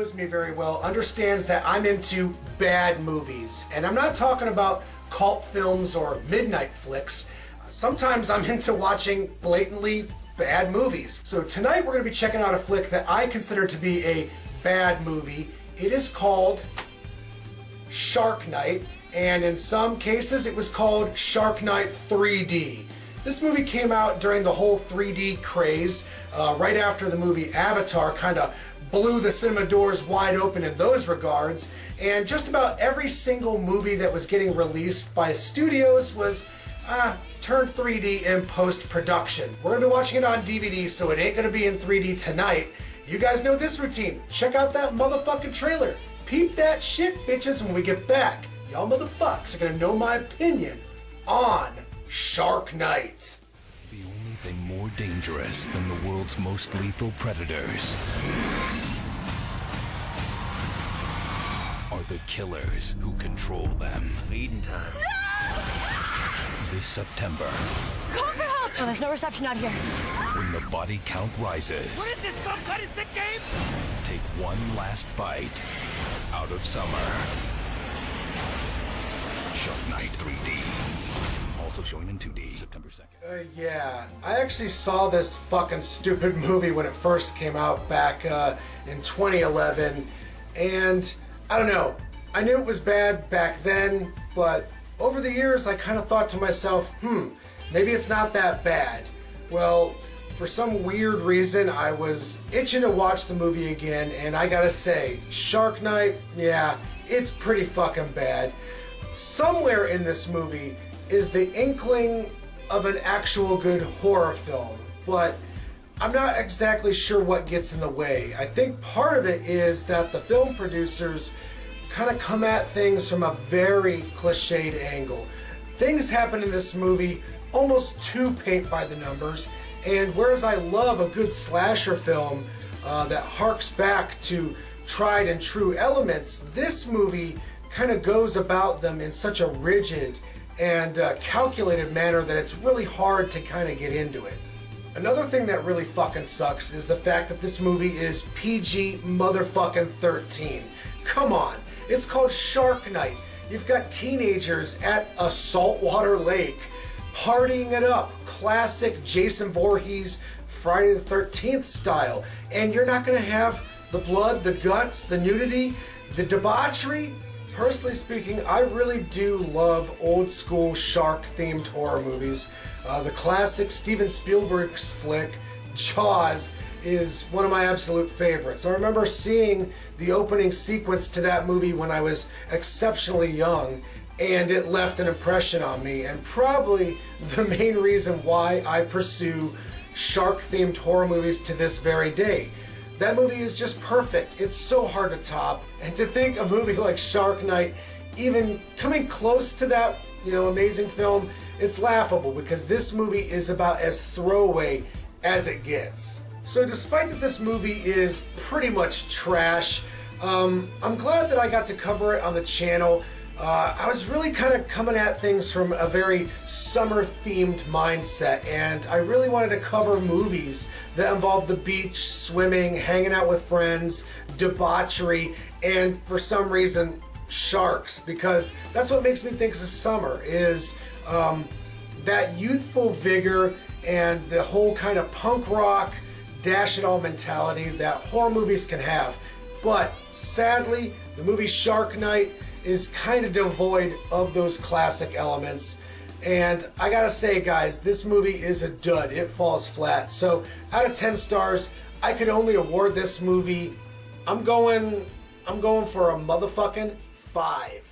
knows me very well understands that I'm into bad movies. And I'm not talking about cult films or midnight flicks. Sometimes I'm into watching blatantly bad movies. So tonight we're going to be checking out a flick that I consider to be a bad movie. It is called Shark Night, and in some cases it was called Shark Night 3D. This movie came out during the whole 3D craze, right after the movie Avatar kind of blew the cinema doors wide open in those regards, and just about every single movie that was getting released by studios was turned 3D in post-production. We're going to be watching it on DVD, so it ain't going to be in 3D tonight. You guys know this routine. Check out that motherfucking trailer. Peep that shit, bitches, when we get back. Y'all motherfucks are going to know my opinion on Shark Night. The only thing more dangerous than the world's most lethal predators are the killers who control them. Feeding time. This September, Call for help! Oh, there's no reception out here. when the body count rises, What is this, some kind of sick game? take one last bite out of summer. Shark Night 3D. Also showing in 2D, September 2nd. Yeah, I actually saw this fucking stupid movie when it first came out back in 2011, and I don't know, I knew it was bad back then, but over the years I kind of thought to myself, maybe it's not that bad. Well, for some weird reason I was itching to watch the movie again, and I gotta say, Shark Night, yeah, it's pretty fucking bad. Somewhere in this movie is the inkling of an actual good horror film, but I'm not exactly sure what gets in the way. I think part of it is that the film producers kind of come at things from a very cliched angle. Things happen in this movie almost too paint by the numbers, and whereas I love a good slasher film that harks back to tried and true elements, this movie kind of goes about them in such a rigid and calculated manner that it's really hard to kind of get into it. Another thing that really fucking sucks is the fact that this movie is PG motherfucking 13. Come on, it's called Shark Night. You've got teenagers at a saltwater lake partying it up, classic Jason Voorhees Friday the 13th style, and you're not gonna have the blood, the guts, the nudity, the debauchery. Personally speaking, I really do love old school shark-themed horror movies. The classic Steven Spielberg's flick, Jaws, is one of my absolute favorites. I remember seeing the opening sequence to that movie when I was exceptionally young, and it left an impression on me, and probably the main reason why I pursue shark-themed horror movies to this very day. That movie is just perfect. It's so hard to top. And to think a movie like Shark Night even coming close to that, amazing film, it's laughable because this movie is about as throwaway as it gets. So despite that this movie is pretty much trash, I'm glad that I got to cover it on the channel. I was really kind of coming at things from a very summer-themed mindset, and I really wanted to cover movies that involve the beach, swimming, hanging out with friends, debauchery, and for some reason, sharks, because that's what makes me think of summer, is that youthful vigor and the whole kind of punk rock, dash-it-all mentality that horror movies can have. But sadly, the movie Shark Night is kind of devoid of those classic elements. And I gotta say, guys, this movie is a dud. It falls flat. So out of 10 stars, I could only award this movie, I'm going for a motherfucking 5.